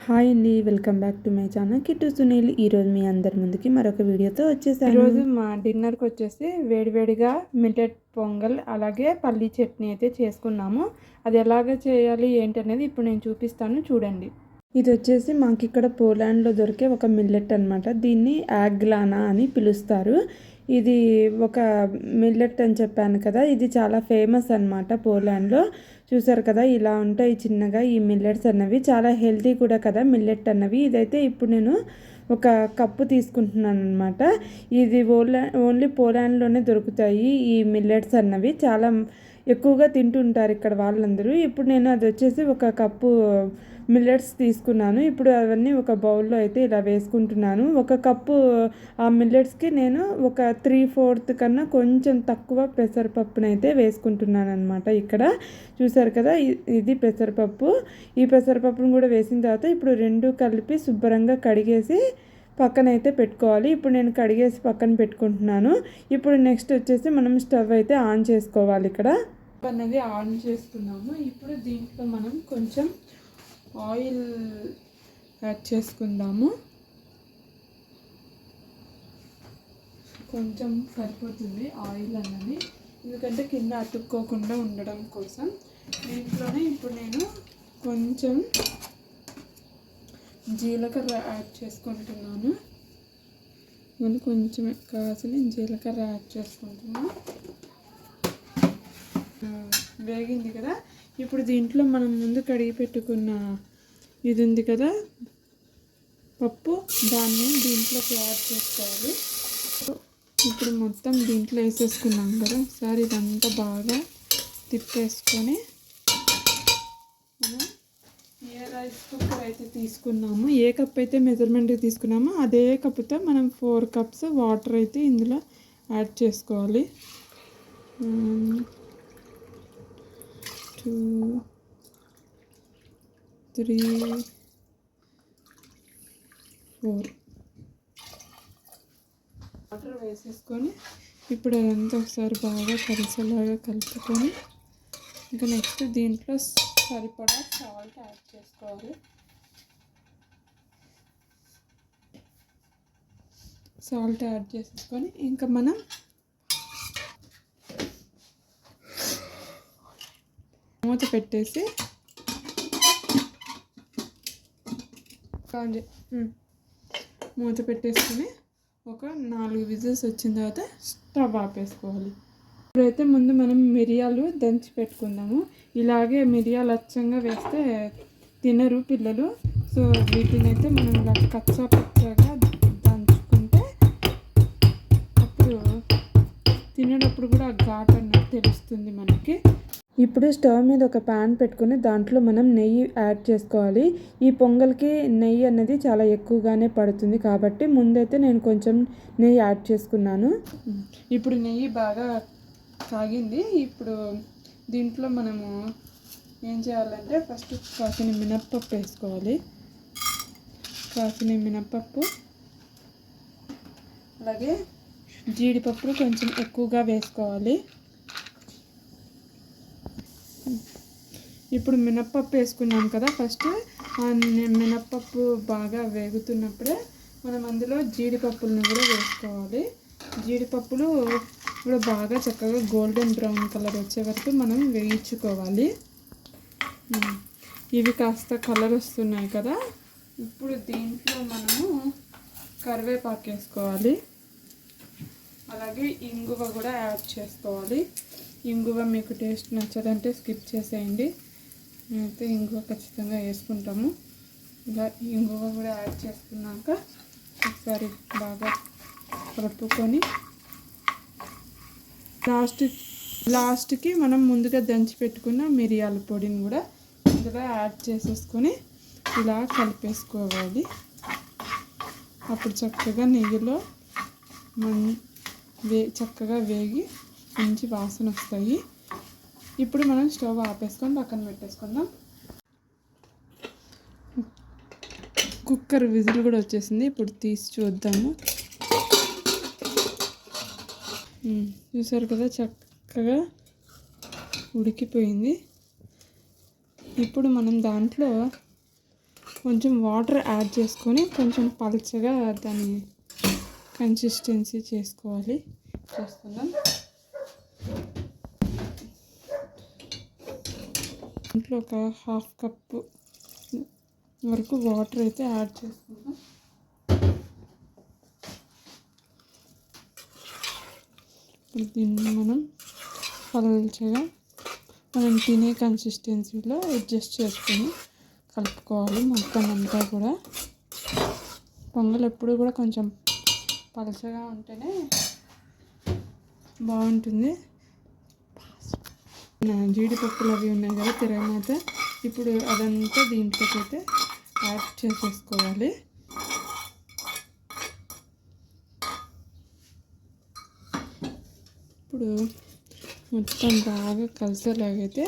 Hi అండి, welcome back to my channel Kittu Sunil. ఈరోజు మీ అందరి ముందుకి మరొక వీడియోతో వచ్చేసాను. ఈరోజు మా డిన్నర్కి వచ్చేసి వేడివేడిగా మిల్లెట్ పొంగల్ అలాగే పల్లీ చట్నీ అయితే చేసుకున్నాము. అది ఎలాగ చేయాలి ఏంటి అనేది ఇప్పుడు నేను చూపిస్తాను, చూడండి. ఇది వచ్చేసి మాకు ఇక్కడ పోలాండ్లో దొరికే ఒక మిల్లెట్ అనమాట. దీన్ని యాగ్లానా అని పిలుస్తారు. ఇది ఒక మిల్లెట్ అని చెప్పాను కదా, ఇది చాలా ఫేమస్ అనమాట పోలాండ్లో. చూసారు కదా, ఇలా ఉంటాయి చిన్నగా ఈ మిల్లెట్స్ అన్నవి. చాలా హెల్తీ కూడా కదా మిల్లెట్ అన్నవి. ఇదైతే ఇప్పుడు నేను ఒక కప్పు తీసుకుంటున్నాను అనమాట. ఇది ఓన్లీ పోలాండ్లోనే దొరుకుతాయి ఈ మిల్లెట్స్ అన్నవి. చాలా ఎక్కువగా తింటుంటారు ఇక్కడ వాళ్ళందరూ. ఇప్పుడు నేను అది వచ్చేసి ఒక కప్పు మిల్లెట్స్ తీసుకున్నాను. ఇప్పుడు అవన్నీ ఒక బౌల్లో అయితే ఇలా వేసుకుంటున్నాను. ఒక కప్పు ఆ మిల్లెట్స్కి నేను ఒక 3/4 కన్నా కొంచెం తక్కువ పెసరపప్పునైతే వేసుకుంటున్నాను అనమాట. ఇక్కడ చూసారు కదా, ఇది పెసరపప్పు. ఈ పెసరపప్పును కూడా వేసిన తర్వాత ఇప్పుడు రెండు కలిపి శుభ్రంగా కడిగేసి పక్కన అయితే పెట్టుకోవాలి. ఇప్పుడు నేను కడిగేసి పక్కన పెట్టుకుంటున్నాను. ఇప్పుడు నెక్స్ట్ వచ్చేసి మనం స్టవ్ అయితే ఆన్ చేసుకోవాలి. ఇక్కడ అనేది ఆన్ చేసుకున్నాము. ఇప్పుడు దీంట్లో మనం కొంచెం ఆయిల్ యాడ్ చేసుకుందాము. కొంచెం సరిపోతుంది ఆయిల్ అన్నది, ఎందుకంటే కింద అతుక్కోకుండా ఉండడం కోసం. దీంట్లోనే ఇప్పుడు నేను కొంచెం జీలకర్ర యాడ్ చేసుకుంటున్నాను. నేను కొంచెం కాసిన జీలకర్ర యాడ్ చేసుకుంటున్నాను. వేగింది కదా, ఇప్పుడు దీంట్లో మనం ముందు కడిగి పెట్టుకున్న ఇది ఉంది కదా పప్పు, దాన్ని దీంట్లోకి యాడ్ చేసుకోవాలి. ఇప్పుడు మొత్తం దీంట్లో వేసేసుకున్నాం కదా, ఒకసారి ఇదంతా బాగా తిప్పేసుకొని మనం ఏ రైస్ కుక్కర్ అయితే తీసుకున్నామో, ఏ కప్ అయితే మెజర్మెంట్ తీసుకున్నామో అదే కప్పుతో మనం 4 కప్స్ వాటర్ అయితే ఇందులో యాడ్ చేసుకోవాలి. 2, 3, 4 వాటర్ వేసేసుకొని ఇప్పుడు అదంతా ఒకసారి బాగా కలిసేలాగా కలుపుకొని ఇంకా నెక్స్ట్ దీంట్లో సరిపడా సాల్ట్ యాడ్ చేసుకోవాలి. సాల్ట్ యాడ్ చేసేసుకొని ఇంకా మనం మూత పెట్టేసి మూత పెట్టేసుకొని ఒక 4 విజిల్స్ వచ్చిన తర్వాత స్టవ్ ఆపేసుకోవాలి. ఇప్పుడైతే ముందు మనం మిరియాలు దంచి పెట్టుకుందాము. ఇలాగే మిరియాలు అచ్చంగా వేస్తే తినరు పిల్లలు. సో వీటిని అయితే మనం ఇలా కచ్చా పచ్చగా దంచుకుంటే అప్పుడు తినేటప్పుడు కూడా ఆ ఘాట్ అన్నది తెలుస్తుంది మనకి. ఇప్పుడు స్టవ్ మీద ఒక ప్యాన్ పెట్టుకుని దాంట్లో మనం నెయ్యి యాడ్ చేసుకోవాలి. ఈ పొంగల్కి నెయ్యి అనేది చాలా ఎక్కువగానే పడుతుంది కాబట్టి ముందైతే నేను కొంచెం నెయ్యి యాడ్ చేసుకున్నాను. ఇప్పుడు నెయ్యి బాగా కాగింది. ఇప్పుడు దీంట్లో మనము ఏం చేయాలంటే ఫస్ట్ కాసిన మినప్పప్పు వేసుకోవాలి. కాసిన మినప్పప్పు అలాగే జీడిపప్పు కొంచెం ఎక్కువగా వేసుకోవాలి. ఇప్పుడు మినప్పప్పు వేసుకున్నాం కదా, ఫస్ట్ మినప్పప్పు బాగా వేగుతున్నప్పుడే మనం అందులో జీడిపప్పులను కూడా వేసుకోవాలి. జీడిపప్పులు కూడా బాగా చక్కగా గోల్డెన్ బ్రౌన్ కలర్ వచ్చే వరకు మనం వేయించుకోవాలి. ఇవి కాస్త కలర్ వస్తున్నాయి కదా, ఇప్పుడు దీంట్లో మనము కరివేపాకు వేసుకోవాలి. అలాగే ఇంగువ కూడా యాడ్ చేసుకోవాలి. ఇంగువ మీకు టేస్ట్ నచ్చదంటే స్కిప్ చేసేయండి. మేమైతే ఇంగువ ఖచ్చితంగా వేసుకుంటాము. ఇలా ఇంగువ కూడా యాడ్ చేసుకున్నాక ఒకసారి బాగా కలుపుకొని లాస్ట్కి మనం ముందుగా దంచి పెట్టుకున్న మిరియాల పొడిని కూడా ఇందులో యాడ్ చేసేసుకొని ఇలా కలిపేసుకోవాలి. అప్పుడు చక్కగా నెయ్యిలో చక్కగా వేగి మంచి వాసన వస్తాయి. ఇప్పుడు మనం స్టవ్ ఆపేసుకొని పక్కన పెట్టేసుకుందాం. కుక్కర్ విజిల్ కూడా వచ్చేసింది. ఇప్పుడు తీసి చూద్దాము. చూసారు కదా, చక్కగా ఉడికిపోయింది. ఇప్పుడు మనం దాంట్లో కొంచెం వాటర్ యాడ్ చేసుకొని కొంచెం పల్చగా దాన్ని కన్సిస్టెన్సీ చేసుకోవాలి. చేస్తున్నాం. ఇంట్లో ఒక 1/2 కప్పు వరకు వాటర్ అయితే యాడ్ చేసుకుందాం. దీన్ని మనం పల్చగా మనం తినే కన్సిస్టెన్సీలో అడ్జస్ట్ చేసుకొని కలుపుకోవాలి. మొత్తం అంతా కూడా పొంగల్ ఎప్పుడు కూడా కొంచెం పలచగా ఉంటేనే బాగుంటుంది. జీడిపప్పులు అవి ఉన్నాయి కదా తిరగమాత, ఇప్పుడు అదంతా దీంట్లోకి అయితే యాడ్ చేసేసుకోవాలి. ఇప్పుడు మొత్తం బాగా కలిసేలాగైతే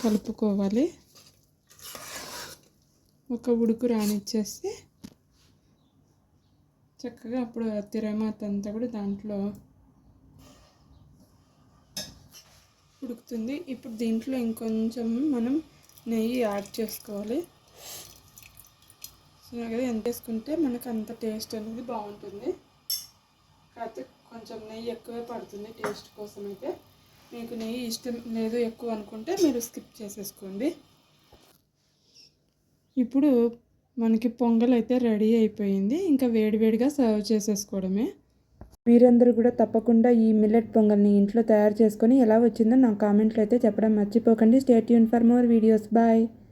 కలుపుకోవాలి. ఒక ఉడుకు రానిచ్చేసి చక్కగా అప్పుడు తిరగమాత అంతా కూడా దాంట్లో ఉడుకుతుంది. ఇప్పుడు దీంట్లో ఇంకొంచెం మనం నెయ్యి యాడ్ చేసుకోవాలి. సో కదా ఎంత వేసుకుంటే మనకు అంత టేస్ట్ అనేది బాగుంటుంది. కాకపోతే కొంచెం నెయ్యి ఎక్కువే పడుతుంది టేస్ట్ కోసం. అయితే మీకు నెయ్యి ఇష్టం లేదు ఎక్కువ అనుకుంటే మీరు స్కిప్ చేసేసుకోండి. ఇప్పుడు మనకి పొంగల్ అయితే రెడీ అయిపోయింది. ఇంకా వేడివేడిగా సర్వ్ చేసేసుకోవడమే. మీరందరూ కూడా తప్పకుండా ఈ మిల్లెట్ పొంగల్ని ఇంట్లో తయారు చేసుకొని ఎలా వచ్చిందో నా కామెంట్లో అయితే చెప్పడం మర్చిపోకండి. Stay tune for more videos. Bye.